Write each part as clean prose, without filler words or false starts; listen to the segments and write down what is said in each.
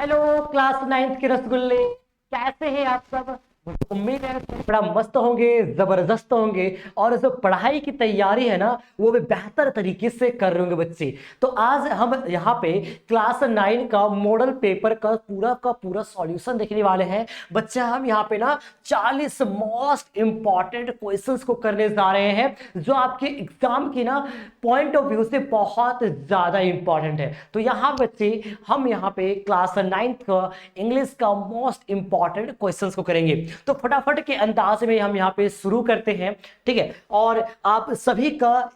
Hello class ninth के रसगुल्ले, कैसे हैं आप सब। उम्मीद है बड़ा मस्त होंगे, जबरदस्त होंगे और जो पढ़ाई की तैयारी है ना वो भी बेहतर तरीके से कर रहे होंगे बच्चे। तो आज हम यहाँ पे क्लास 9 का मॉडल पेपर का पूरा सॉल्यूशन देखने वाले हैं बच्चे। हम यहाँ पे ना 40 मोस्ट इंपॉर्टेंट क्वेश्चंस को करने जा रहे हैं जो आपके एग्जाम की ना पॉइंट ऑफ व्यू से बहुत ज्यादा इंपॉर्टेंट है। तो यहाँ बच्चे हम यहाँ पे क्लास 9th का इंग्लिश का मोस्ट इंपॉर्टेंट क्वेश्चंस को करेंगे। तो फटाफट के अंदाज में हम यहाँ पे शुरू करते हैं, ठीक है। और आप सभी का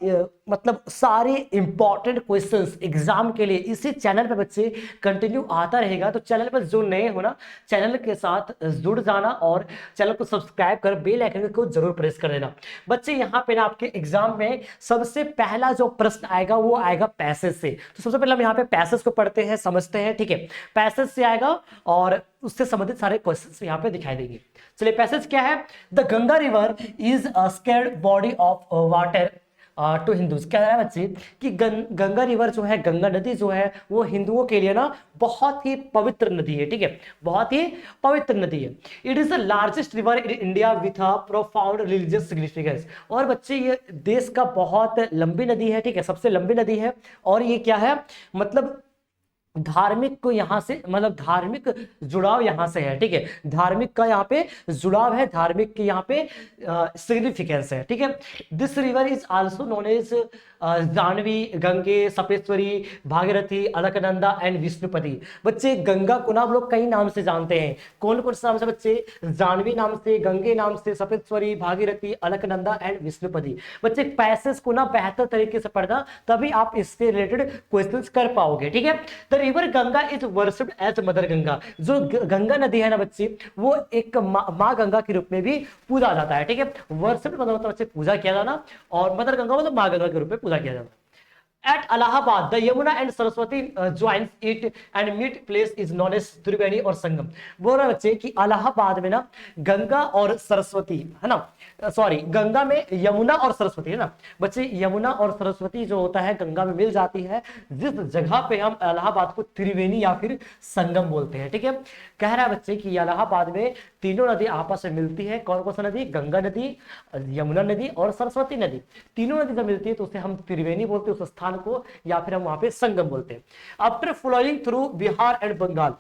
मतलब सारे इंपॉर्टेंट क्वेश्चंस एग्जाम के लिए इसी चैनल पे बच्चे कंटिन्यू आता रहेगा। तो चैनल पर जो नए हो ना, चैनल के साथ जुड़ जाना और चैनल को सब्सक्राइब कर बेल आइकन को जरूर प्रेस कर देना बच्चे। यहाँ पे ना आपके एग्जाम में सबसे पहला जो प्रश्न आएगा वो आएगा पैसेज से। तो सबसे पहले हम यहाँ पे पैसेज को पढ़ते हैं, समझते हैं, ठीक है। पैसेज से आएगा और उससे संबंधित सारे क्वेश्चंस यहाँ पे दिखाई देंगे। चलिए पैसेज क्या है। The Ganga river is a sacred body of water to Hindus. कह रहा है बच्चे कि गंगा रिवर जो है, गंगा नदी जो है वो हिंदुओं के लिए ना बहुत ही पवित्र नदी है, ठीक है, बहुत ही पवित्र नदी है। It is the largest river in India with a profound religious significance. और बच्चे ये देश का बहुत लंबी नदी है, ठीक है, सबसे लंबी नदी है। और ये क्या है, मतलब धार्मिक को यहाँ से, मतलब धार्मिक जुड़ाव यहाँ से है, ठीक है, धार्मिक का यहाँ पे जुड़ाव है, धार्मिक के यहाँ पे सिग्निफिकेंस है, ठीक है। This river is also known as Jahnavi, Gange, Sapeshwari, Bhagirathi, Alaknanda and Vishnupati. बच्चे गंगा को ना हम लोग कई नाम से जानते हैं। कौन कौन से नाम से बच्चे? जाह्नवी नाम से, गंगे नाम से, सपेश्वरी, भागीरथी, अलकनंदा एंड विष्णुपति। बच्चे पैसेज को ना बेहतर तरीके से पढ़ना, तभी आप इससे रिलेटेड क्वेश्चंस कर पाओगे, ठीक है। The river Ganga is worshipped as mother Ganga. जो गंगा नदी है ना बच्चे, वो एक माँ गंगा के रूप में भी पूजा जाता है, ठीक है। वर्शिप्ड मतलब बच्चे पूजा किया जाना, और मदर गंगा मतलब माँ गंगा के रूप में पूजा किया जाता है। At Allahabad, the Yamuna and Saraswati joins it and meet place is known as त्रिवेणी और संगम। बोल रहा बच्चे कि इलाहाबाद में ना गंगा और सरस्वती है ना, सॉरी गंगा में यमुना और सरस्वती है ना बच्चे। यमुना और सरस्वती जो होता है गंगा में मिल जाती है, जिस जगह पे हम इलाहाबाद को त्रिवेणी या फिर संगम बोलते हैं, ठीक है। कह रहा है बच्चे कि इलाहाबाद में तीनों नदी आपस में मिलती है। कौन कौन सी नदी? गंगा नदी, यमुना नदी और सरस्वती नदी। तीनों नदी जब मिलती है तो उसे हम त्रिवेणी बोलते हैं उस स्थान को, या फिर हम वहां पे संगम बोलते हैं। After flowing through Bihar and Bengal,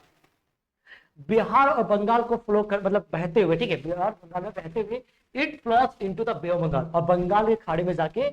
Bihar और बंगाल को फ्लो कर मतलब बहते हुए, ठीक है, बिहार बंगाल में बहते हुए, it flows into the bay of Bengal, और बंगाल के खाड़ी में जाके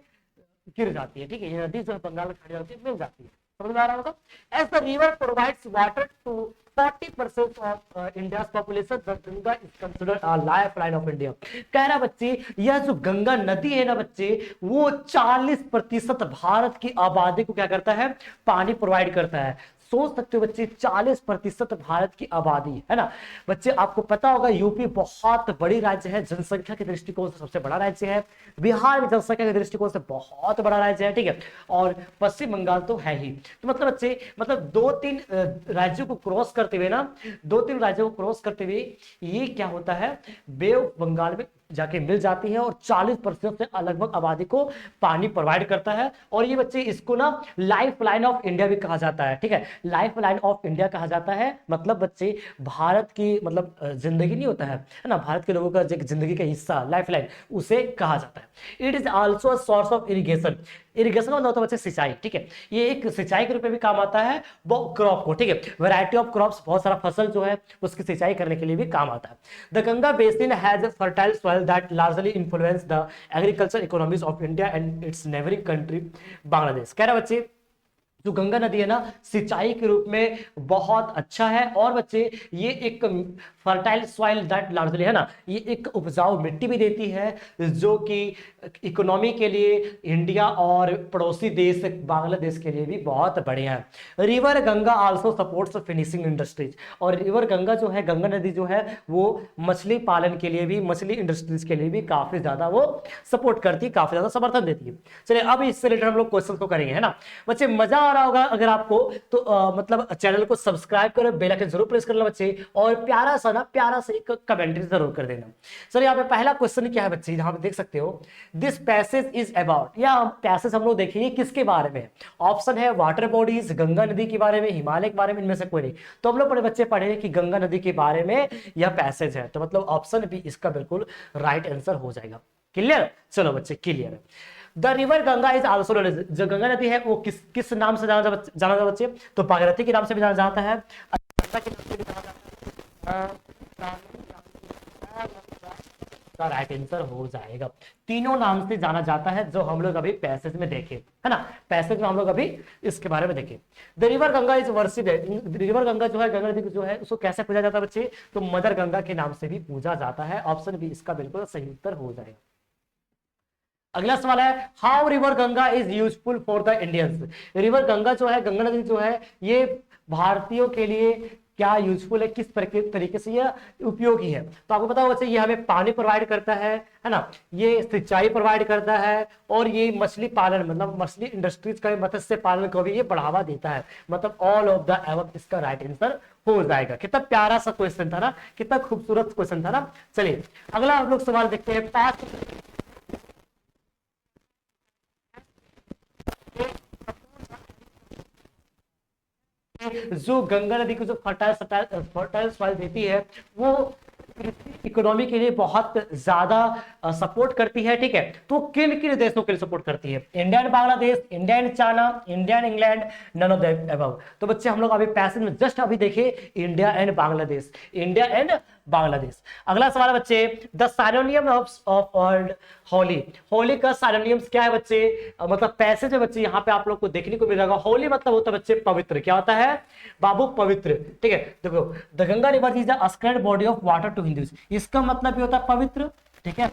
गिर जाती है, ठीक है। ये नदी जो है बंगाल के खाड़ी में मिल जाती है, समझ में आ रहा होगा। As the river provides water to 40% of India population, the Ganga is considered a lifeline of India. कह रहा बच्चे यह जो गंगा नदी है ना बच्चे, वो 40% भारत की आबादी को क्या करता है? पानी प्रोवाइड करता है। सोच सकते हो बच्चे 40% भारत की आबादी है ना बच्चे। आपको पता होगा यूपी बहुत बड़ी राज्य है, जनसंख्या के दृष्टिकोण से सबसे बड़ा राज्य है। बिहार भी जनसंख्या के दृष्टिकोण से बहुत बड़ा राज्य है, ठीक है। और पश्चिम बंगाल तो है ही। तो मतलब बच्चे मतलब दो तीन राज्यों को क्रॉस करते हुए ना, दो तीन राज्यों को क्रॉस करते हुए ये क्या होता है, बे ऑफ बंगाल में जाके मिल जाती है और 40% से लगभग आबादी को पानी प्रोवाइड करता है। और ये बच्चे इसको ना लाइफ लाइन ऑफ इंडिया भी कहा जाता है, ठीक है, लाइफ लाइन ऑफ इंडिया कहा जाता है। मतलब बच्चे भारत की मतलब जिंदगी नहीं होता है ना, भारत के लोगों का जो जिंदगी का हिस्सा लाइफ लाइन, उसे कहा जाता है। It is also a source of irrigation. Irrigation मतलब होता है बच्चे सिंचाई, ठीक है। ये एक सिंचाई के रूप में भी काम आता है वो क्रॉप को, ठीक है, वैरायटी ऑफ क्रॉप्स, बहुत सारा फसल जो है उसकी सिंचाई करने के लिए भी काम आता है। The Ganga basin has fertile soil that largely influence the agriculture economies of India and its neighboring country Bangladesh. कह रहा बच्चे जो गंगा नदी है ना सिंचाई के रूप में बहुत अच्छा है, और बच्चे ये एक फर्टाइल सॉइल दैट लार्जली है ना, ये एक उपजाऊ मिट्टी भी देती है जो कि इकोनॉमी के लिए इंडिया और पड़ोसी देश बांग्लादेश के लिए भी बहुत बढ़िया है। River Ganga also supports finishing industries. और रिवर गंगा जो है, गंगा नदी जो है वो मछली पालन के लिए भी, मछली इंडस्ट्रीज के लिए भी काफी ज्यादा वो सपोर्ट करती है, काफी ज्यादा समर्थन देती है। चलिए अब इससे रिलेटेड हम लोग क्वेश्चन को करेंगे, है ना बच्चे। मजा आ रहा होगा अगर आपको तो मतलब चैनल को सब्सक्राइब करो, बेल आइकन जरूर प्रेस कर लेना बच्चे, और प्यारा सा एक कमेंट्री जरूर कर देना। सर यहाँ पे पहला क्वेश्चन क्या है बच्चे, यहाँ पे देख सकते हो, दिस पैसेज इज अबाउट, या पैसेज हम लोग देखेंगे किसके बारे में। ऑप्शन है वाटर बॉडीज, गंगा नदी के बारे में, हिमालय के बारे में, इनमें से कोई नहीं। तो हम लोग बड़े बच्चे पढ़े कि गंगा नदी के बारे में यह पैसेज है, तो मतलब ऑप्शन भी इसका बिल्कुल राइट आंसर हो जाएगा। क्लियर, चलो बच्चे क्लियर है। The river Ganga is also known as, जो गंगा नदी है वो किस नाम से जाना जाता बच्चे, तो भागीरथी के नाम से भी जाना जाता है, गंगा के नाम से भी जाना जाता है, का राइट आंसर हो जाएगा। तीनों नाम से जाना जाता है जो हम लोग अभी पैसेज में देखे, है ना, पैसेज में हम लोग अभी इसके बारे में देखे। The river Ganga is worshipped, river Ganga जो है, गंगा नदी जो है उसको कैसे पूजा जाता है बच्चे, तो मदर गंगा के नाम से भी पूजा जाता है। ऑप्शन बी इसका बिल्कुल सही उत्तर हो जाएगा। अगला सवाल है, how river Ganga is useful for the Indians, river Ganga जो है, गंगा नदी जो है, ये भारतीयों के लिए क्या यूजफुल है, किस तरीके से यह उपयोगी है। तो आपको पता होगा बच्चे, ये हमें पानी प्रोवाइड करता है ना, ये सिंचाई प्रोवाइड करता है, और ये मछली पालन मतलब मछली इंडस्ट्रीज का, मत्स्य पालन को भी ये बढ़ावा देता है। मतलब ऑल ऑफ द एबव इसका राइट आंसर हो जाएगा। कितना प्यारा सा क्वेश्चन था ना, कितना खूबसूरत क्वेश्चन था ना। चलिए अगला हम लोग सवाल देखते हैं। जो गंगा नदी को जो फर्टाइल सॉइल देती है, वो इकोनॉमी के लिए बहुत ज्यादा सपोर्ट करती है, ठीक है। तो किन किन देशों के लिए सपोर्ट करती है, India and Bangladesh, India and China, India and England, none of the above. तो बच्चे हम लोग अभी पैसेज में जस्ट अभी देखे India and Bangladesh, India and Bangladesh. अगला सवाल है बच्चे, the synonym of word Holi, Holi का सिनोनिम्स क्या है बच्चे, मतलब पैसेज में बच्चे यहाँ पे आप लोग को देखने को मिलेगा। होली मतलब होता है बच्चे पवित्र, क्या होता है बाबू, पवित्र, ठीक है। देखो, the Ganga river is the ascribed body of water to Hindus, इसका मतलब भी होता है पवित्र, ठीक है।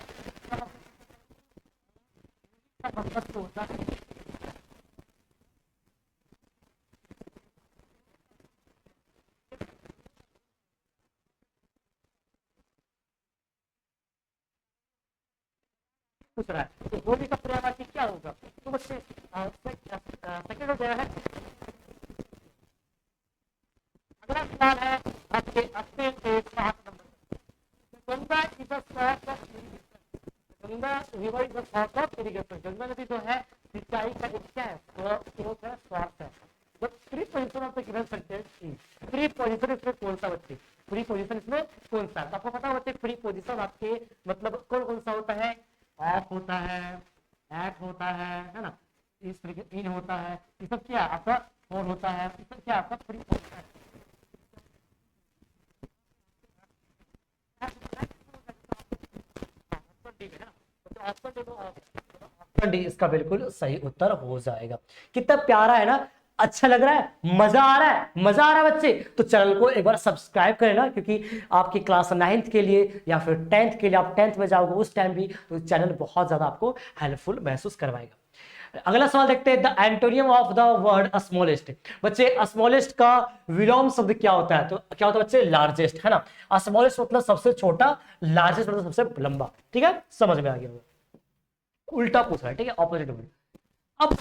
पूछ रहा है तो होली का पर्यायवाची क्या होगा, तो बच्चे सेकंड हो गया है। अगला सवाल है आपके अपने 7 number, Ganga is the source of irrigation, Ganga river is the source of irrigation, Ganga नदी जो है सिंचाई का एक क्या है, स्रोत है, सोर्स है। The preposition of the given sentence is, preposition इसमें कौन सा बच्चे, प्रीपोजिशन इसमें कौन सा, तो आपको पता बच्चे प्रीपोजिशन आपके मतलब कौन कौन सा होता है, ऑफ होता है, एट होता है ना, इस तरीके इन होता है, ये सब क्या आपका फॉर होता है, ये सब क्या आपका प्री होता है। ऑप्शन डी इसका बिल्कुल सही उत्तर हो जाएगा। कितना प्यारा है ना, अच्छा लग रहा है, मजा आ रहा है, मजा आ रहा है बच्चे। तो चैनल को एक बार सब्सक्राइब करें ना, क्योंकि आपकी क्लास 9th के लिए या फिर 10th के लिए, आप 10th में जाओगे उस टाइम भी, तो चैनल बहुत ज्यादा आपको हेल्पफुल महसूस करवाएगा। अगला सवाल देखते हैं, the antonym of the word smallest, बच्चे स्मॉलेस्ट का विलोम शब्द क्या होता है, तो क्या होता है बच्चे, लार्जेस्ट, है ना। स्मॉलेस्ट मतलब सबसे छोटा, लार्जेस्ट मतलब सबसे लंबा, ठीक है, समझ में आ गया। उल्टा पूछ रहा है, ठीक है, ऑपोजिट वर्ड। अब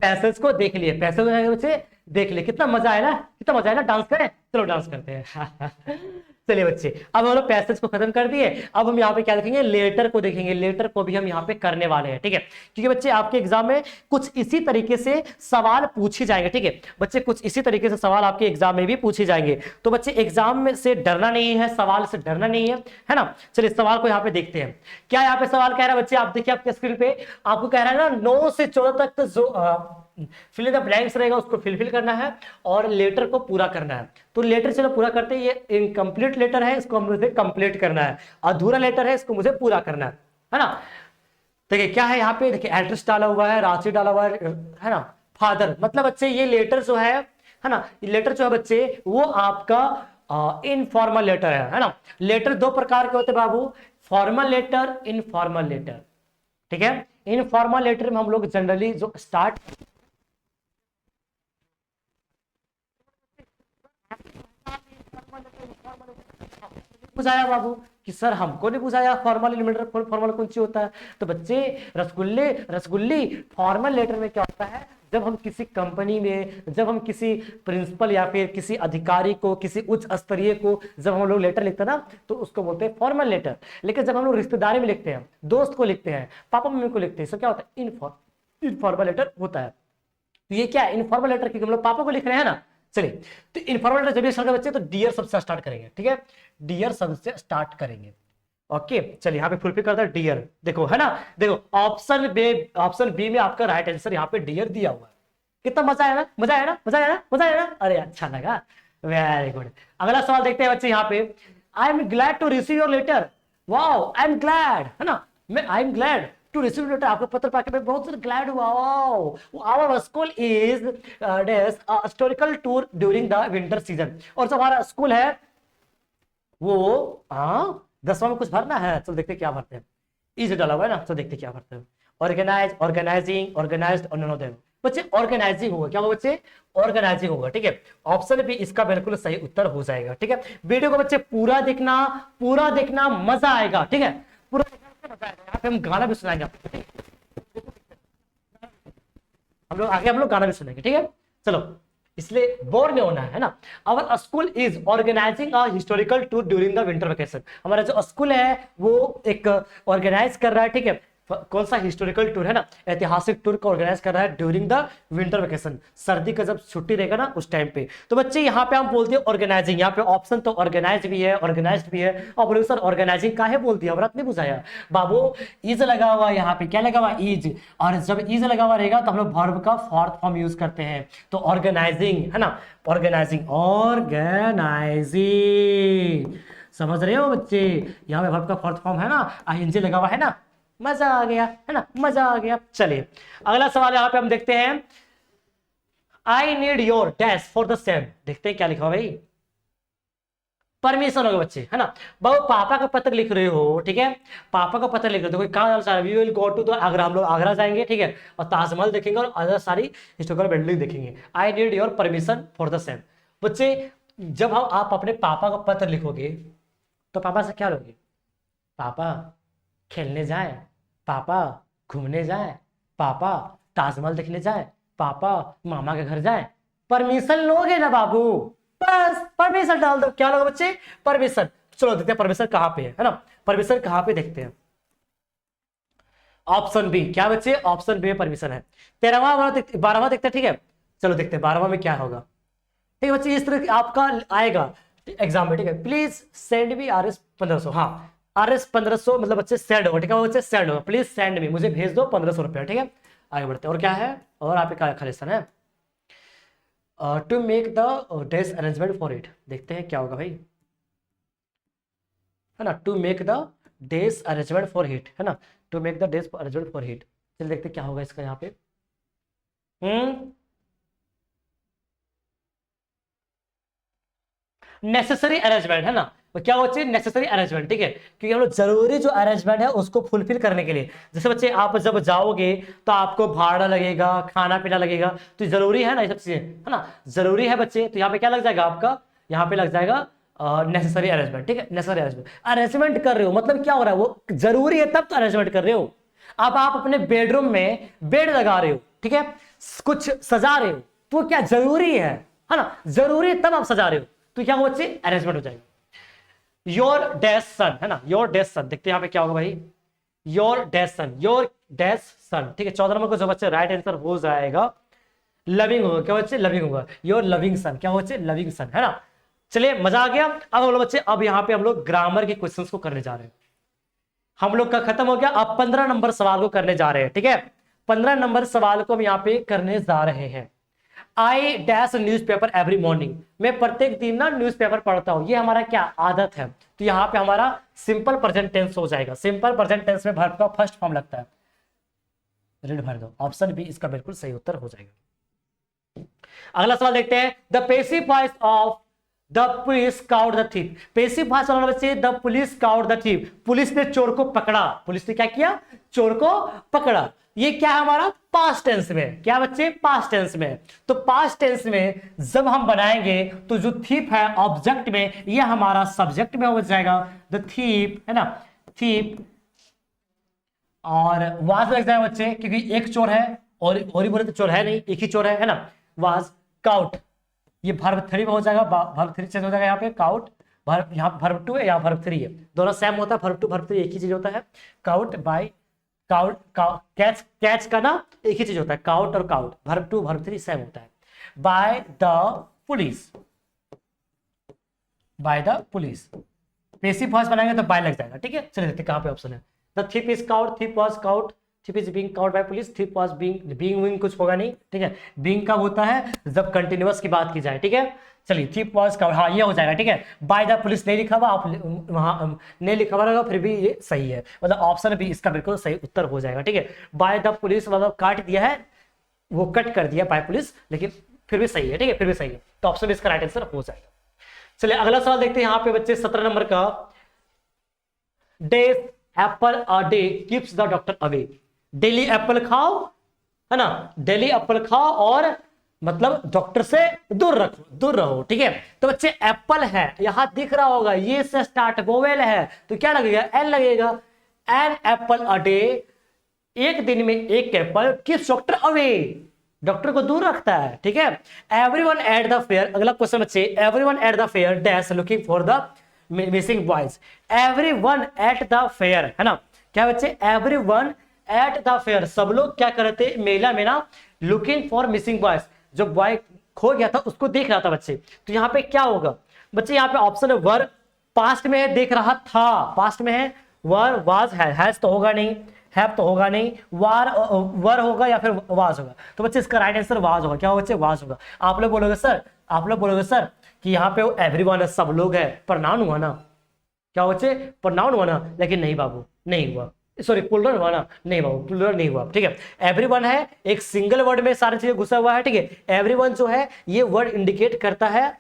पैसेज को देख लिए, पैसेज बच्चे देख लिए, कितना मजा आया ना, कितना मजा आया ना, डांस करें, चलो डांस करते हैं। चलिए बच्चे, अब हम लोग पैसेज को खत्म कर दिए, अब हम यहाँ पे क्या देखेंगे, लेटर को देखेंगे, लेटर को भी हम यहाँ पे करने वाले हैं, ठीक है। क्योंकि बच्चे आपके एग्जाम में कुछ इसी तरीके से सवाल पूछे जाएंगे, ठीक है बच्चे, कुछ इसी तरीके से सवाल आपके एग्जाम में भी पूछे जाएंगे। तो बच्चे एग्जाम में से डरना नहीं है, सवाल से डरना नहीं है ना। चलिए सवाल को यहाँ पे देखते हैं, क्या यहाँ पे सवाल कह रहा है बच्चे, आप देखिए आपके स्क्रीन पे आपको कह रहा है ना, 9 से 14 तक जो फिल इन द ब्लैंक्स रहेगा उसको फिल करना है, और लेटर को पूरा करना है। तो लेटर चलो पूरा करते हैं, ये इनकम्प्लीट लेटर है, इसको मुझे कंप्लीट करना है, अधूरा लेटर है, इसको मुझे पूरा करना है ना। देखिए क्या है यहाँ पे, देखिए एड्रेस डाला हुआ है, राशि डाला हुआ है ना, फादर, मतलब बच्चे ये लेटर जो है ना, ये लेटर जो है बच्चे वो आपका इनफॉर्मल लेटर है ना। लेटर 2 प्रकार के होते हैं बाबू, फॉर्मल लेटर, इनफॉर्मल लेटर, ठीक है। इनफॉर्मल लेटर में हम लोग जनरली जो स्टार्ट बुझाया बाबू कि सर हमको नहीं बुझाया फॉर्मल लेटर फॉर्मल कौन सी होता है। तो बच्चे रसगुल्ले रसगुल्ली फॉर्मल लेटर में क्या होता है, जब हम किसी कंपनी में, जब हम किसी प्रिंसिपल या फिर किसी अधिकारी को, किसी उच्च स्तरीय को जब हम लोग लेटर लिखते हैं ना, तो उसको बोलते हैं फॉर्मल लेटर। लेकिन जब हम लोग रिश्तेदारी में लिखते हैं, दोस्त को लिखते हैं, पापा मम्मी को लिखते हैं, तो क्या होता है, इनफॉर्मल लेटर होता है। तो ये क्या है, इनफॉर्मल लेटर, क्योंकि हम लोग पापा को लिख रहे हैं ना। चलिए, तो इनफॉर्मल लेटर जब भी स्टार्ट बच्चे तो डियर सबसे स्टार्ट करेंगे, ठीक है, डियर सबसे स्टार्ट करेंगे। ओके, चलिए यहाँ पे फुलफिल करता है डियर, देखो है ना, देखो ऑप्शन बी में आपका राइट आंसर यहाँ पे डियर दिया हुआ है। कितना मजा आया ना, मजा आया ना, मजा आया ना, मजा आया ना, अरे अच्छा लगा, वेरी गुड। अगला सवाल देखते हैं बच्चे यहाँ पे, I am glad to receive your letter. Wow, I am glad, है ना, मैं I am glad to receive letter, आपको पत्र पाके मैं बहुत ग्लैड हुआ। Our school is historical tour during the winter season. और जो हमारा स्कूल है वो 10वां में कुछ भरना है, चलो देखते क्या भरते हैं, इज डाला हुआ है ना, तो देखते क्या भरते हैं। ऑर्गेनाइज, ऑर्गेनाइजिंग, ऑर्गेनाइज्ड और नन ऑफ देम। बच्चे ऑर्गेनाइजिंग होगा, क्या होगा बच्चे, ऑर्गेनाइजिंग होगा, ठीक है। ऑप्शन भी इसका बिल्कुल सही उत्तर हो जाएगा, ठीक है। वीडियो को बच्चे पूरा देखना, पूरा देखना, मजा आएगा, ठीक है, पूरा देखना मजा आएगा। यहाँ पे हम गाना भी सुनाएंगे आपको, हम लोग गाना भी सुनेंगे, ठीक है। चलो, इसलिए बोर नहीं होना है ना। Our school is organising a historical tour during the winter vacation. हमारा जो स्कूल है वो एक ऑर्गेनाइज कर रहा है, ठीक है, कौन सा हिस्टोरिकल टूर है ना, ऐतिहासिक टूर को ऑर्गेनाइज कर रहा है ड्यूरिंग द विंटर वेकेशन, सर्दी का जब छुट्टी रहेगा ना उस टाइम पे। तो बच्चे यहाँ पे हम बोलते हैं ऑर्गेनाइजिंग, यहाँ पे ऑप्शन तो ऑर्गेनाइज भी है, ऑर्गेनाइज्ड भी है। और बोले सर ऑर्गेनाइजिंग काहे बोल दिया, व्रत नहीं बुझाया बाबू, इज लगा हुआ यहाँ पे, क्या लगा हुआ, इज, और जब इज लगा हुआ रहेगा तो हम लोग वर्ब का फोर्थ फॉर्म यूज करते हैं, तो ऑर्गेनाइजिंग, है ना, ऑर्गेनाइजिंग, ऑर्गेनाइजिंग, समझ रहे हो बच्चे, यहाँ पे वर्ब का फोर्थ फॉर्म है ना, आईएनजी लगा हुआ है ना, मजा आ गया, है ना, मजा आ गया। चलिए अगला सवाल यहाँ पे हम देखते हैं, I need your dash for the same. देखते हैं क्या लिखा भाई, परमिशन होगा बच्चे, है ना। बाबू पापा का पत्र लिख रहे हो, ठीक है, पापा का पत्र लिख रहे हो, तो कहाँ जाना चाह रहे, we will go to the Agra, हम लोग आगरा जाएंगे, ठीक है, और ताजमहल देखेंगे और अदर सारी हिस्टोरिकल बिल्डिंग देखेंगे। I need your permission for the same. बच्चे जब आप अपने पापा का पत्र लिखोगे तो पापा से क्या लोगे, पापा खेलने जाए, पापा घूमने जाए, पापा ताजमहल देखने जाए, पापा मामा के घर जाए, परमिशन लोगे ना बाबू, बस परमिशन डाल दो, क्या लोगे बच्चे, परमिशन। चलो देखते हैं परमिशन कहां पे है ना, परमिशन कहां पे देखते हैं, ऑप्शन बी, क्या बच्चे, ऑप्शन बी में परमिशन है। 13वां 12वां देखते हैं, ठीक है, चलो देखते हैं 12वां में क्या होगा, ठीक है बच्चे, इस तरह आपका आएगा एग्जाम में, ठीक है, प्लीज सेंड मी RS 1500, हाँ RS 1500 मतलब बच्चे सेंड होगा, ठीक है बच्चे सेंड होगा, प्लीज सेंड मी, मुझे भेज दो 1500 रुपया, ठीक है। आगे बढ़ते हैं, और क्या है, और आप क्या क्वेश्चन है, to make the desk arrangement for it. देखते हैं क्या होगा भाई, है ना, to make the desk arrangement for hit, है ना, to make the desk arrangement for hit. चलिए देखते हैं क्या होगा इसका यहाँ पे, नेसेसरी अरेंजमेंट, है ना, तो क्या बच्चे, नेसेसरी अरेंजमेंट, ठीक है, क्योंकि हम लोग जरूरी जो अरेंजमेंट है उसको फुलफिल करने के लिए, जैसे बच्चे आप जब जाओगे तो आपको भाड़ा लगेगा, खाना पीना लगेगा, तो जरूरी है ना ये सब चीजें, है ना, जरूरी है बच्चे, तो यहाँ पे क्या लग जाएगा आपका, यहाँ पे लग जाएगा नेसेसरी अरेंजमेंट, ठीक है, नेसेसरी अरेंजमेंट। अरेंजमेंट कर रहे हो मतलब क्या हो रहा है, वो जरूरी है तब तो अरेंजमेंट कर रहे हो। अब आप अपने बेडरूम में बेड लगा रहे हो, ठीक है, कुछ सजा रहे हो, तो क्या जरूरी है ना, जरूरी है तब आप सजा रहे हो, तो क्या वो बच्चे अरेंजमेंट हो जाएगा। योर डैश सन, है ना, योर डैश सन, देखते हैं यहाँ पे क्या होगा भाई, your dash son, your dash son, ठीक है। 14 नंबर को जो बच्चे राइट आंसर हो जाएगा लविंग होगा, क्या बच्चे, लविंग होगा, योर लविंग सन, क्या बच्चे, लविंग सन, है ना। चलिए मजा आ गया। अब हम लोग बच्चे, अब यहाँ पे हम लोग ग्रामर के क्वेश्चंस को करने जा रहे हैं, हम लोग का खत्म हो गया, अब 15 नंबर सवाल को करने जा रहे हैं, ठीक है, 15 नंबर सवाल को हम यहाँ पे करने जा रहे हैं। I dash newspaper every morning, मैं प्रत्येक दिन ना न्यूज़पेपर पढ़ता हूं, ये हमारा क्या आदत है, तो यहाँ पे हमारा सिंपल प्रेजेंट टेंस हो जाएगा, सिंपल प्रेजेंट टेंस में वर्ब का फर्स्ट फॉर्म लगता है, रीड भर दो, ऑप्शन बी इसका बिल्कुल सही उत्तर हो जाएगा। अगला सवाल देखते हैं, the passive voice of the police cout the thief. Passive voice वाला बच्चे, the police cout the thief, police ने चोर को पकड़ा, पुलिस ने क्या किया, चोर को पकड़ा। ये क्या है हमारा, पास्ट टेंस में, क्या बच्चे, पास्ट टेंस में। तो पास्ट टेंस में जब हम बनाएंगे तो जो थीप है ऑब्जेक्ट में, ये हमारा सब्जेक्ट में हो जाएगा, द थीप, है ना, थीप, और वाज लग जाएगा बच्चे, क्योंकि एक चोर है और बोले तो चोर है नहीं, एक ही चोर है ना। वाज काउट, ये वर्ब 3 में हो जाएगा, वर्ब 3 चेंज हो जाएगा यहाँ पे काउट, वर्ब यहाँ वर्ब 2 है, यहाँ वर्ब 3 है, दोनों सेम होता है, वर्ब 2 वर्ब 3 एक ही चीज होता है। Caught by caught, catch, catch का ना एक ही चीज होता है, काउट और काउट, वर्ब 2 वर्ब 3 सेम होता है। By the police, by the police, passive voice बनाएंगे तो बाय लग जाएगा, ठीक है। चलिए देखते कहाँ पे ऑप्शन है। The thief is caught, thief was caught, thief is being caught by police, thief was being कुछ होगा नहीं, ठीक है। बीइंग कब होता है, जब कंटिन्यूअस की बात की जाए, ठीक है। चलिए थिप वाज काउट, हाँ ये हो जाएगा, ठीक है। बाय द पुलिस नहीं लिखा हुआ, आप वहां नहीं लिखा हुआ फिर भी ये सही है, मतलब ऑप्शन भी इसका बिल्कुल सही उत्तर हो जाएगा, ठीक है। बाय द पुलिस मतलब काट दिया है, वो कट कर दिया बाय पुलिस, लेकिन फिर भी सही है, ठीक है, फिर भी सही है, तो ऑप्शन इसका राइट आंसर हो जाएगा। चलिए अगला सवाल देखते हैं यहाँ पे बच्चे 17 नंबर का। Days Apple a day keeps the doctor away, daily Apple खाओ, है ना, डेली एप्पल खाओ और मतलब डॉक्टर से दूर रहो, ठीक है। तो बच्चे एप्पल है, यहां दिख रहा होगा, ये से स्टार्ट वोवेल है, तो क्या लगेगा, एन लगेगा। एन एप्पल अ डे, एक दिन में एक Apple keeps doctor away, doctor को दूर रखता है, ठीक है। एवरीवन एट द फेयर, अगला क्वेश्चन बच्चे, everyone at the fair dash looking for the missing boys, everyone at the fair, है ना, क्या बच्चे, एवरीवन एट द फेयर, सब लोग क्या करते मेला में ना, लुकिंग फॉर मिसिंग बॉयज, जो बॉय खो गया था उसको देख रहा था बच्चे। तो यहाँ पे क्या होगा बच्चे, यहाँ पे ऑप्शन है वर, पास्ट में है, देख रहा था, पास्ट में है, वर वाज हैज तो होगा नहीं, हैव तो होगा नहीं, वर होगा या फिर वाज होगा, तो बच्चे इसका राइट आंसर वाज होगा। क्या होगा बच्चे, वाज होगा। आप लोग बोलोगे सर कि यहाँ पे एवरीवन है, सब लोग है, प्रनाउन हुआ ना, क्या बच्चे, प्रनाउन हुआ ना, लेकिन नहीं बाबू, नहीं हुआ, सॉरी प्लूरल हुआ ना, नहीं बाबू प्लूरल नहीं हुआ, ठीक है। एवरीवन है, एक सिंगल वर्ड में सारी चीजें घुसा हुआ है, ठीक है। एवरीवन जो है ये वर्ड इंडिकेट करता है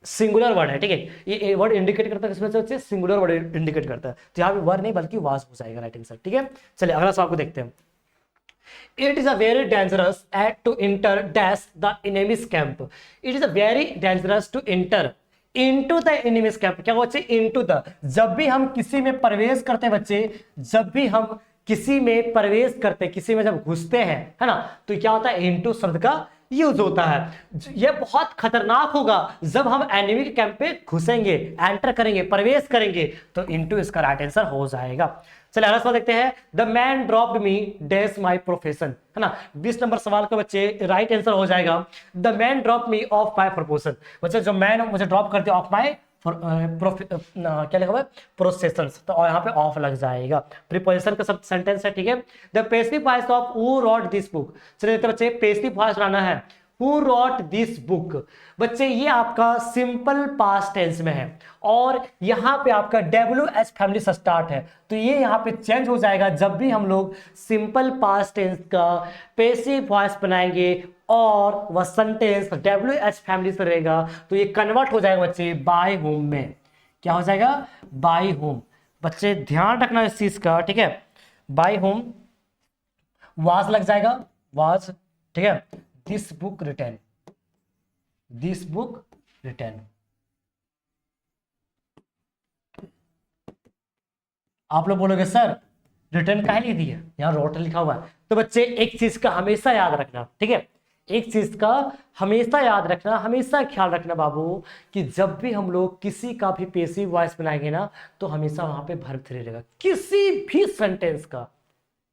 सिंगुलर वर्ड है, ठीक है, ये वर्ड इंडिकेट करता है, किसमें से सिंगुलर वर्ड इंडिकेट करता है, तो यहाँ पे वर्ड नहीं बल्कि वाज हो जाएगा राइट आंसर, ठीक है। चलिए अगला सवाल को देखते हैं। It is a very dangerous act to enter dash the enemy's camp. It is a very dangerous to enter into the enemy's camp. क्या बच्चे, into the, जब भी हम किसी में प्रवेश करते हैं बच्चे, जब भी हम किसी में प्रवेश करते, किसी में जब घुसते हैं, है ना, तो क्या होता है, into शब्द का यूज होता है। यह बहुत खतरनाक होगा जब हम एनिमी के कैंप पे घुसेंगे, एंटर करेंगे, प्रवेश करेंगे, तो इनटू इसका राइट आंसर हो जाएगा। चलिए अगला सवाल देखते हैं। The man dropped me dash my profession, है ना, 20 नंबर सवाल का बच्चे राइट आंसर हो जाएगा the man drop me of my proposal, बच्चे जो मैन मुझे ड्रॉप कर दिया ऑफ माय क्या लिखा हुआ है, प्रोसेसर्स, तो यहाँ पे ऑफ लग जाएगा, प्रीपोजिशन का सब सेंटेंस है, ठीक है। The passive voice of who rot this book, चलिए बच्चे पैसिव वॉइस बनाना है, हु रॉट दिस बुक, बच्चे ये आपका सिंपल पास्ट टेंस में है और यहाँ पे आपका WH फैमिली से स्टार्ट है, तो ये यहाँ पे चेंज हो जाएगा जब भी हम लोग सिंपल पास्ट टेंस का पैसिव वॉइस बनाएंगे और वह सेंटेंस WH फैमिली से रहेगा, तो ये कन्वर्ट हो जाएगा बच्चे बाय होम में, क्या हो जाएगा, बाय होम। बच्चे ध्यान रखना इस चीज का, ठीक है, बाय होम वाज लग जाएगा, वाज, ठीक है। This book return, this book return, आप लोग बोलोगे सर रिटर्न काहे लिख दिया, यहाँ रोट लिखा हुआ है, तो बच्चे एक चीज का हमेशा याद रखना, ठीक है, एक चीज का हमेशा याद रखना, हमेशा ख्याल रखना बाबू, कि जब भी हम लोग किसी का भी पैसिव वॉइस बनाएंगे ना, तो हमेशा वहां पे वर्ब थ्री रहेगा, किसी भी सेंटेंस का,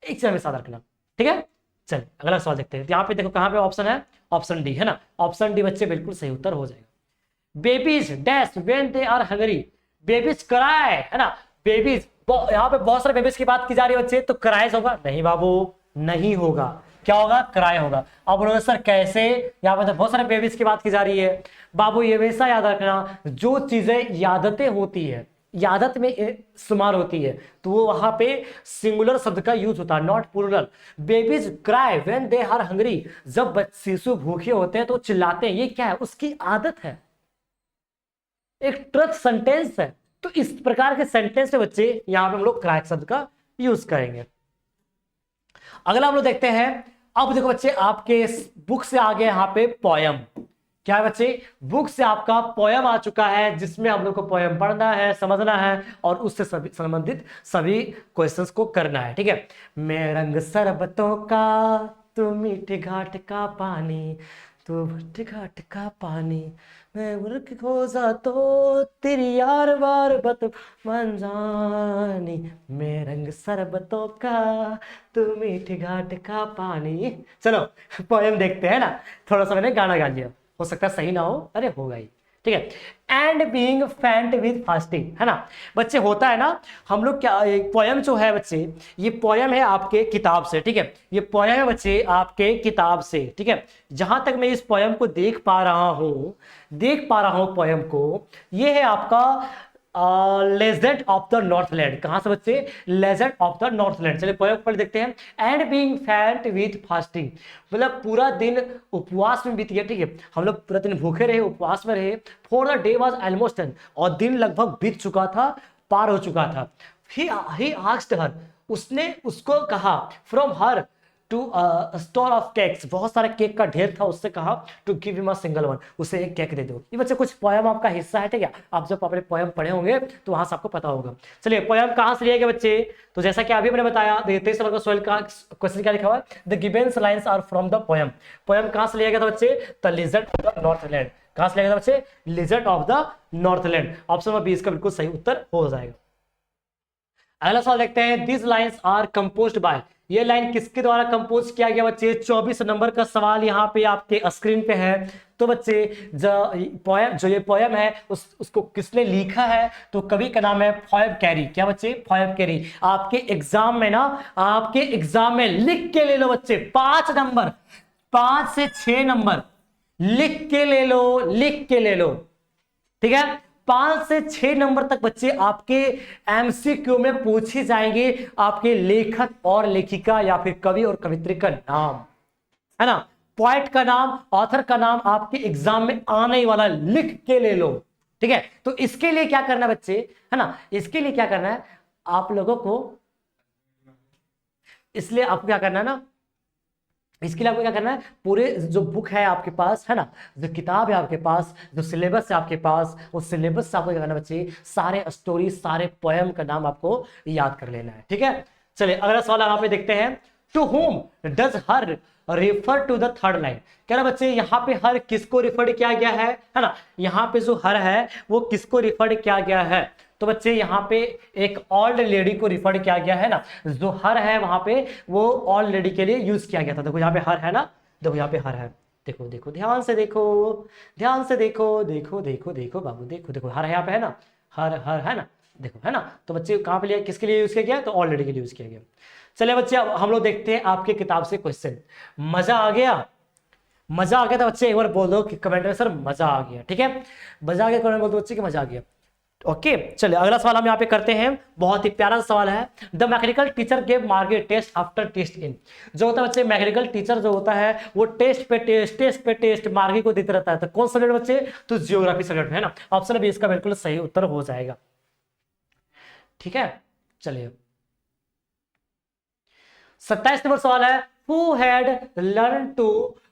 एक चीज हमेशा याद रखना, ठीक है। चल अगला सवाल देखते हैं। यहाँ पे देखो कहाँ पे ऑप्शन है, ऑप्शन डी है ना, ऑप्शन डी बच्चे बिल्कुल सही उत्तर हो जाएगा। Babies dash when they are hungry, babies cry, है ना, बेबीज, यहाँ पे बहुत सारे बेबीज की बात की जा रही है बच्चे, तो क्राइज होगा, नहीं बाबू नहीं होगा, क्या होगा, क्राई होगा। अब बोलोगे सर कैसे, यहाँ पे तो बहुत सारे बेबीज की बात की जा रही है, बाबू ये हमेशा याद रखना, जो चीजें यादतें होती है, यादत में शुमार होती है, तो वो वहां पे सिंगुलर शब्द का यूज होता है, not plural. Babies cry when they are hungry, जब शिशु भूखे होते हैं तो चिल्लाते हैं, ये क्या है, उसकी आदत है, एक ट्रुथ सेंटेंस है, तो इस प्रकार के सेंटेंस में बच्चे यहां पे हम लोग क्राई शब्द का यूज करेंगे। अगला हम लोग देखते हैं। अब देखो बच्चे आपके बुक से आगे यहाँ पे पोयम, क्या है बच्चे, बुक से आपका पोयम आ चुका है जिसमें हम लोग को पोयम पढ़ना है, समझना है और उससे सभी संबंधित सभी क्वेश्चंस को करना है। ठीक है, मैं रंग शरबतों का, तू मीठे घाट का पानी, तू मीठे घाट का पानी, मैं उर्क खोजा तो तेरी यार बार बत मन जानी, मैं रंग शरबतों का, तू मीठे घाट का पानी। चलो पोयम देखते हैं ना, थोड़ा सा मैंने गाना गा लिया, हो सकता है सही ना हो, अरे होगा ही। ठीक है, and being faint with fasting, है ना बच्चे, होता है ना हम लोग क्या, पोयम जो है बच्चे, ये पोयम है आपके किताब से। ठीक है, ये पोयम है बच्चे आपके किताब से। ठीक है, जहां तक मैं इस पोयम को देख पा रहा हूं पोयम को, ये है आपका लेजेंड ऑफ द नॉर्थलैंड। कहां से बच्चे, लेजेंड ऑफ द नॉर्थलैंड। चलिए पोयम पढ़ देखते हैं। And being fat with fasting, मतलब पूरा दिन उपवास में बीत गया। ठीक है, हम लोग पूरा दिन भूखे रहे, उपवास में रहे। For the day was almost done, और दिन लगभग बीत चुका था, पार हो चुका था। ही आस्क्ड हर, उसने उसको कहा, from her to store of cakes, बहुत सारे केक का ढेर था, उससे कहा to give him a single one, उसे एक केक दे दो। ये बच्चे कुछ पोयम आपका हिस्सा है। ठीक है, आप जब अपने पोयम पढ़े होंगे तो वहां से आपको पता होगा। चलिए पोयम कहां से लिया गया बच्चे, तो जैसा कि अभी मैंने बताया 23 नंबर का सवाल का क्वेश्चन क्या लिखा हुआ है, the givens lines are from the poem. Poem कहां से लिया गया था बच्चे, the legend of the northland. कहां से लिया गया था बच्चे, legend of the northland. Option number 20 का बिल्कुल सही उत्तर हो जाएगा। अगला सवाल देखते हैं, this lines are composed by, ये लाइन किसके द्वारा कंपोज किया गया बच्चे, 24 नंबर का सवाल यहाँ पे आपके स्क्रीन पे है। तो बच्चे जो ये पोयम है उसको किसने लिखा है, तो कवि का नाम है फॉयब कैरी। क्या बच्चे, फॉयब कैरी। आपके एग्जाम में ना, आपके एग्जाम में लिख के ले लो बच्चे, 5 नंबर, 5 से 6 नंबर लिख के ले लो, लिख के ले लो। ठीक है, 5 से 6 नंबर तक बच्चे आपके एमसीक्यू में पूछे जाएंगे आपके लेखक और लेखिका या फिर कवि और कवित्री का नाम, है ना, पोएट का नाम, ऑथर का नाम आपके एग्जाम में आने वाला, लिख के ले लो। ठीक है, तो इसके लिए क्या करना है बच्चे, है ना, इसके लिए क्या करना है आप लोगों को, इसलिए आपको क्या करना है ना, इसके लिए आपको क्या करना है, पूरे जो बुक है आपके पास, है ना, जो किताब है आपके पास, जो सिलेबस है आपके पास, उस सिलेबस से आपको क्या करना है बच्चे, सारे स्टोरी, सारे पोएम का नाम आपको याद कर लेना है। ठीक है, चलिए अगला सवाल यहाँ पे देखते हैं, to whom does her refer to the third line. कह रहा बच्चे यहाँ पे हर किसको रिफर किया गया है ना, यहाँ पे जो हर है वो किसको रिफर किया गया है, तो बच्चे यहाँ पे एक ओल्ड लेडी को रिफर किया गया है ना, जो हर है वहां पे वो ओल्ड लेडी के लिए यूज किया गया था। देखो यहाँ पे हर है ना, देखो यहाँ पे हर है, देखो देखो ध्यान से देखो, ध्यान से देखो, देखो देखो देखो बाबू, देखो देखो हर यहाँ पे है ना, हर हर है ना, देखो है ना। तो बच्चे कहाँ पे लिया, किसके लिए यूज किया गया, तो ऑलरेडी के लिए यूज किया गया। चलिए बच्चे अब हम लोग देखते हैं आपके किताब से क्वेश्चन। मजा आ गया, मजा आ गया था बच्चे, एक बार बोल दो कि कमेंट में सर मजा आ गया। ठीक है, मजा आ गया कमेंट बोल दो बच्चे कि मजा आ गया। ओके, चलिए अगला सवाल हम यहाँ पे करते हैं, बहुत ही प्यारा सवाल है। द मैकेनिकल टीचर गेव मार्गे टेस्ट आफ्टर टेस्ट इन, जो होता है बच्चे मैकेनिकल टीचर जो होता है वो टेस्ट पे टेस्ट मार्गी को देते रहता है। तो कौन सब्जेक्ट बच्चे, तो जियोग्राफी सब्जेक्ट है ना, ऑप्शन बी इसका बिल्कुल सही उत्तर हो जाएगा। ठीक है, चलिए 27 नंबर सवाल है, who had learn to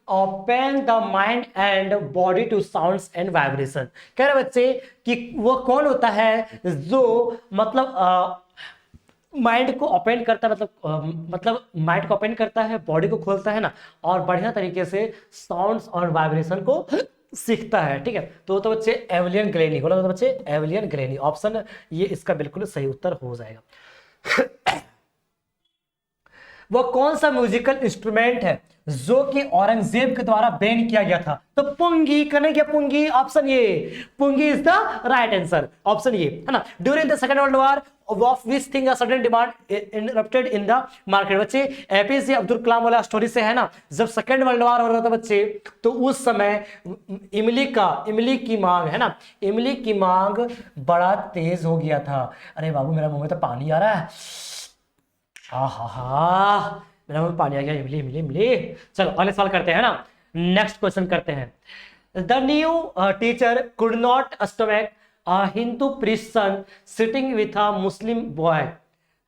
open the mind and body to sounds and vibration. कह रहे बच्चे कि वो कौन होता है जो मतलब माइंड को ओपन करता है, मतलब माइंड को ओपन करता है, बॉडी को खोलता है ना, और बढ़िया तरीके से साउंड्स और वाइब्रेशन को सीखता है। ठीक है, तो बच्चे एविलियन ग्लेनी, बोला तो बच्चे एविलियन ग्लेनी, ऑप्शन ये इसका बिल्कुल सही उत्तर हो जाएगा। वो कौन सा म्यूजिकल इंस्ट्रूमेंट है जो कि औरंगजेब के द्वारा बैन किया गया था, तो पुंगी, करने क्या पुंगी, ऑप्शन ये, pungi is the right answer, option ये है ना। During the second world war of which thing sudden demand interrupted in the market. बच्चे एपीजे अब्दुल कलाम वाला स्टोरी से है ना, जब सेकंड वर्ल्ड वॉर हो रहा था बच्चे, तो उस समय इमली की मांग है ना, इमली की मांग बड़ा तेज हो गया था। अरे बाबू मेरा मुंह में तो पानी आ रहा है, हा मेरा मुंह में पानी आ गया, इमली इमली इमली। चलो अगले सवाल करते हैं ना, नेक्स्ट क्वेश्चन करते हैं। The new teacher could not stomach a Hindu priest son sitting with a Muslim boy.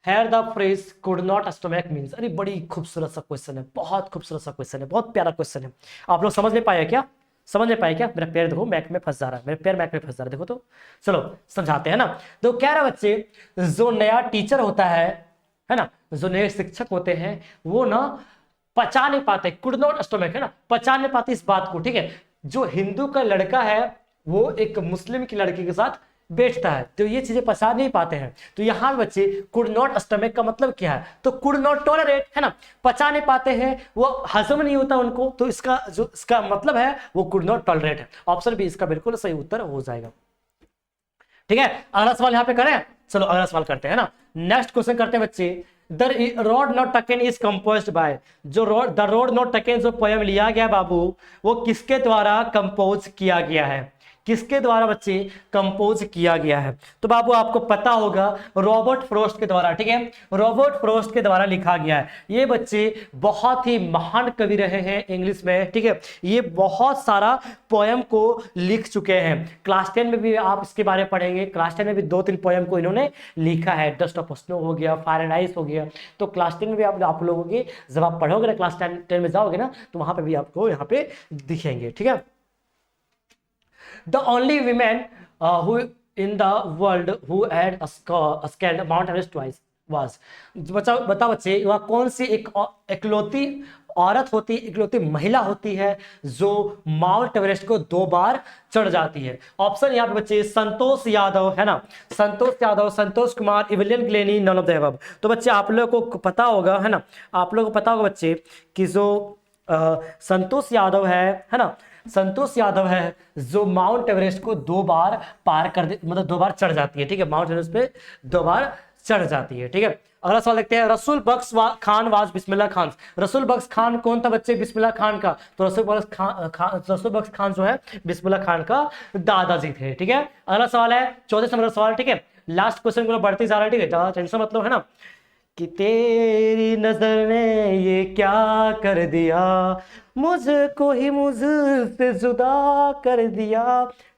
Here the phrase could not stomach means। अरे बड़ी खूबसूरत सा क्वेश्चन है, बहुत खूबसूरत सा क्वेश्चन है, बहुत प्यारा क्वेश्चन है। आप लोग समझ नहीं पाए क्या, समझ में पाए क्या? मेरा पैर देखो मैक में फंस जा रहा है, मेरा पैर मैक में फंस जा रहा है, देखो तो चलो समझाते हैं ना। तो कह रहा बच्चे, जो नया टीचर होता है ना, जो नए शिक्षक होते हैं वो ना पचा नहीं पाते, कुड नॉट स्टोमक, है ना, पचा नहीं पाते इस बात को, ठीक है। जो हिंदू का लड़का है वो एक मुस्लिम की लड़की के साथ बैठता है, तो ये चीजें पचा नहीं पाते हैं। तो यहां बच्चे कुड नॉट स्टमक का मतलब क्या है? तो कुड नॉट टॉलरेट, है ना, पचा नहीं पाते हैं, वो हजम नहीं होता उनको, तो इसका मतलब है वो कुड नॉट टॉलरेट है। ऑप्शन बी इसका बिल्कुल सही उत्तर हो जाएगा। ठीक है, अगला सवाल यहां पे करें, चलो अगला सवाल करते हैं ना। नेक्स्ट क्वेश्चन करते हैं बच्चे, the road not token is composed bye, the road not token जो पोयम लिया गया बाबू, वो किसके द्वारा कंपोज किया गया है? किसके द्वारा बच्चे कंपोज किया गया है? तो बाबू आपको पता होगा रॉबर्ट फ्रॉस्ट के द्वारा, ठीक है, रॉबर्ट फ्रॉस्ट के द्वारा लिखा गया है। ये बच्चे बहुत ही महान कवि रहे हैं इंग्लिश में, ठीक है, ये बहुत सारा पोयम को लिख चुके हैं। क्लास 10 में भी आप इसके बारे में पढ़ेंगे, क्लास 10 में भी 2-3 पोयम को इन्होंने लिखा है, डस्ट ऑफ स्नो हो गया, फायर एंड आइस हो गया। तो क्लास 10 में भी आप लोगों की जब आप पढ़ोगे ना, क्लास 10 में जाओगे ना, तो वहां पे भी आपको यहाँ पे दिखेंगे, ठीक है। The only woman who in the world who had scaled Mount Everest twice was, बताओ बच्चे, वह कौन सी इकलौती औरत होती, इकलौती महिला होती है जो माउंट एवरेस्ट को 2 बार चढ़ जाती है? ऑप्शन यहाँ पे बच्चे संतोष यादव, है ना, Santosh Yadav, Santosh Kumar, Evelyn Glennie, none of the above. तो बच्चे आप लोगों को पता होगा, है ना, आप लोगों को पता होगा बच्चे कि जो संतोष यादव है ना, संतोष यादव है जो माउंट एवरेस्ट को 2 बार पार कर दे, मतलब 2 बार चढ़ जाती है, ठीक है, माउंट एवरेस्ट पे 2 बार चढ़ जाती है, ठीक है। अगला सवाल देखते हैं, रसूल बख्श खान वाज बिस्मिल्लाह खान, रसूल बख्श खान कौन था बच्चे बिस्मिल्लाह खान का? तो रसूल बख्श खान जो है बिस्मिल्लाह खान का दादाजी थे, ठीक है। अगला सवाल है 14 नंबर सवाल, ठीक है, लास्ट क्वेश्चन को बढ़ते जा रहा है, ठीक है, ज्यादा टेंशन मतलब, है ना, कि तेरी नजर ने ये क्या कर दिया, मुझको ही मुझसे जुदा कर दिया,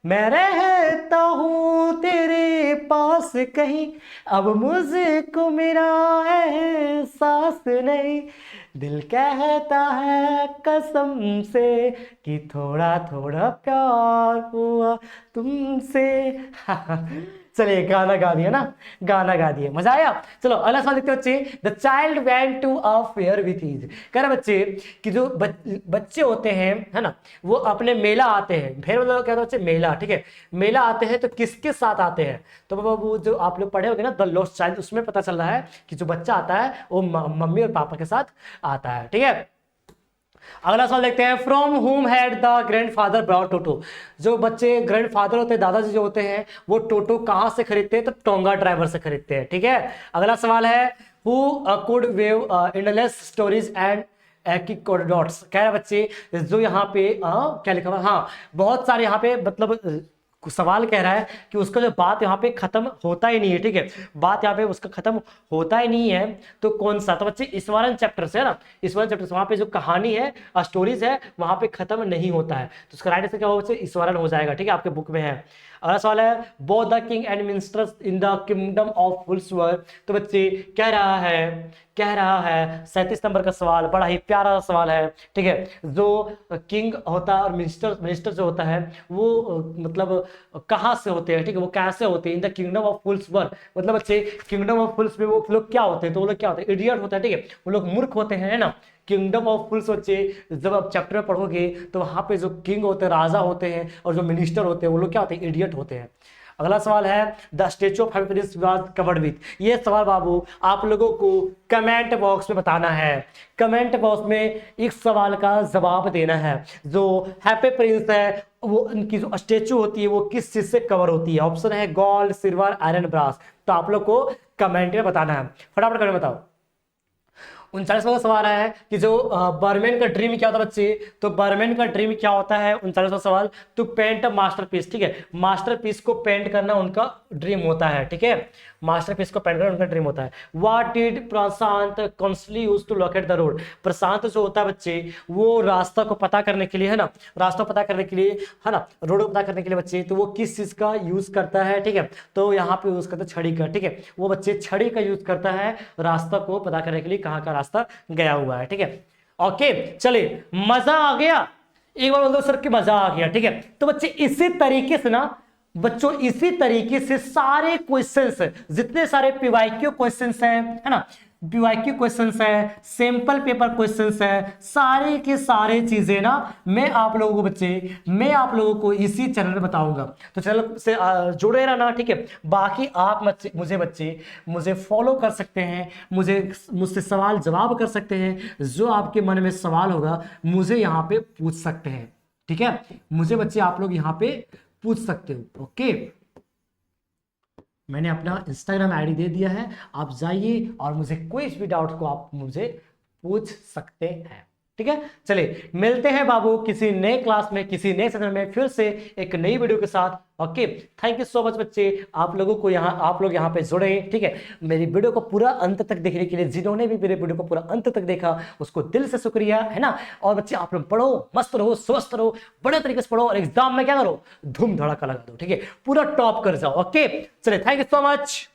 मैं रहता हूँ तेरे पास कहीं, अब मुझको मेरा एहसास नहीं, दिल कहता है कसम से कि थोड़ा थोड़ा प्यार हुआ तुमसे। चलिए गाना गा दिया ना, गाना गा दिया, मजा आया। चलो अगला सवाल देखते बच्चे, the child went to a fair with his, कह रहे बच्चे कि जो बच्चे होते हैं, है ना, वो अपने मेला आते हैं, फेयर मतलब क्या होता है बच्चे? मेला, ठीक है, मेला आते हैं तो किसके साथ आते हैं? तो वो जो आप लोग पढ़े होंगे ना द लॉस्ट चाइल्ड, उसमें पता चल रहा है कि जो बच्चा आता है वो मम्मी और पापा के साथ आता है, ठीक है। अगला सवाल देखते हैं, फ्रॉम हुम हैड द ग्रैंडफादर ब्रॉट टोटो, जो बच्चे ग्रैंडफादर होते हैं, दादाजी जो होते हैं, वो टोटो कहां से खरीदते हैं? तो टोंगा ड्राइवर से खरीदते हैं, ठीक है। अगला सवाल है, who could weave endless stories and anecdotes, कह रहे बच्चे जो यहाँ पे क्या लिखा हुआ, हाँ बहुत सारे यहाँ पे मतलब सवाल कह रहा है कि उसका जो बात यहाँ पे खत्म होता ही नहीं है, ठीक है, बात यहाँ पे उसका खत्म होता ही नहीं है, तो कौन सा? तो बच्चे ईश्वरन चैप्टर से, है ना, ईश्वरन चैप्टर से, वहां पे जो कहानी है, स्टोरीज है, वहां पे खत्म नहीं होता है, तो उसका राइट आंसर क्या होगा बच्चे? ईश्वरन हो जाएगा, ठीक है, आपके बुक में है। अगला सवाल है, both the king and ministers in the kingdom of fools were, तो बच्चे कह रहा है 37 नंबर का सवाल, बड़ा ही प्यारा सवाल है, ठीक है, जो किंग होता है और मिनिस्टर जो होता है वो मतलब कहाँ से होते हैं, ठीक है, वो कैसे होते हैं? इन द किंगडम ऑफ फूल्स वर, मतलब बच्चे किंगडम ऑफ फूल्स में वो लोग क्या होते हैं? तो वो लोग क्या होते हैं? इडियट होता है, ठीक है, वो लोग मूर्ख होते हैं, है ना। किंगडम ऑफ फूल्स बच्चे जब आप चैप्टर में पढ़ोगे तो वहां पे जो किंग होते हैं, राजा होते हैं, और जो मिनिस्टर होते हैं वो लोग क्या होते हैं? इडियट होते हैं। अगला सवाल है, the statue of happiness was covered with, ये सवाल बाबू आप लोगों को कमेंट बॉक्स में बताना है, कमेंट बॉक्स में इस सवाल का जवाब देना है। जो हैप्पी प्रिंस है वो उनकी जो स्टेच्यू होती है वो किस चीज से कवर होती है? ऑप्शन है गोल्ड, सिल्वर, आयरन, ब्रास, तो आप लोग को कमेंट में बताना है, फटाफट करके बताओ। 39वां सवाल है कि जो बर्मैन का ड्रीम क्या होता है बच्चे? तो बर्मैन का ड्रीम क्या होता है? 39वां सवाल, टू पेंट अ मास्टरपीस, ठीक है, मास्टरपीस को पेंट करना उनका ड्रीम होता है, ठीक है, मास्टरपीस को पेंट करना उनका ड्रीम होता है। What did Prashant constantly use to locate the road, Prashant जो होता है बच्चे वो रास्ता को पता करने के लिए, है ना, रास्ता पता करने के लिए, है ना, रोड को पता करने के लिए बच्चे, तो वो किस चीज का यूज करता है? ठीक है, तो यहाँ पे यूज करता है छड़ी का, ठीक है, वो बच्चे छड़ी का यूज करता है रास्ता को पता करने के लिए, कहाँ का रास्ता गया हुआ है, ठीक है। ओके चलिए, मजा आ गया, एक बार बोल दो सर कि मजा आ गया, ठीक है। तो बच्चे इसी तरीके से ना बच्चों, इसी तरीके से सारे क्वेश्चंस, जितने सारे पीवाईक्यू क्वेश्चंस हैं, है ना, पीवाईक्यू क्वेश्चंस है, सैंपल पेपर क्वेश्चंस है, सारे के सारे चीजें ना मैं आप लोगों को बच्चे, मैं आप लोगों को इसी चैनल में बताऊंगा। तो चैनल से जुड़े रहना, ठीक है। बाकी आप मुझे बच्चे मुझे फॉलो कर सकते हैं, मुझसे सवाल जवाब कर सकते हैं, जो आपके मन में सवाल होगा मुझे यहाँ पे पूछ सकते हैं, ठीक है। मुझे बच्चे आप लोग यहाँ पे पूछ सकते हो, ओके। मैंने अपना इंस्टाग्राम आईडी दे दिया है, आप जाइए और मुझे कोई भी डाउट को आप मुझे पूछ सकते हैं, ठीक है। चलिए मिलते हैं बाबू किसी नए क्लास में, किसी नए सेशन में, फिर से एक नई वीडियो के साथ, okay. Thank you so much बच्चे, आप लोग यहाँ पे जुड़े, ठीक है। मेरी वीडियो को पूरा अंत तक देखने के लिए, जिन्होंने भी मेरे वीडियो को पूरा अंत तक देखा उसको दिल से शुक्रिया, है ना। और बच्चे आप लोग पढ़ो, मस्त रहो, स्वस्थ रहो, बड़े तरीके से पढ़ो और एग्जाम में क्या करो, धूम धड़ाका लगा दो, ठीक है, पूरा टॉप कर जाओ, ओके। चलिए थैंक यू सो मच।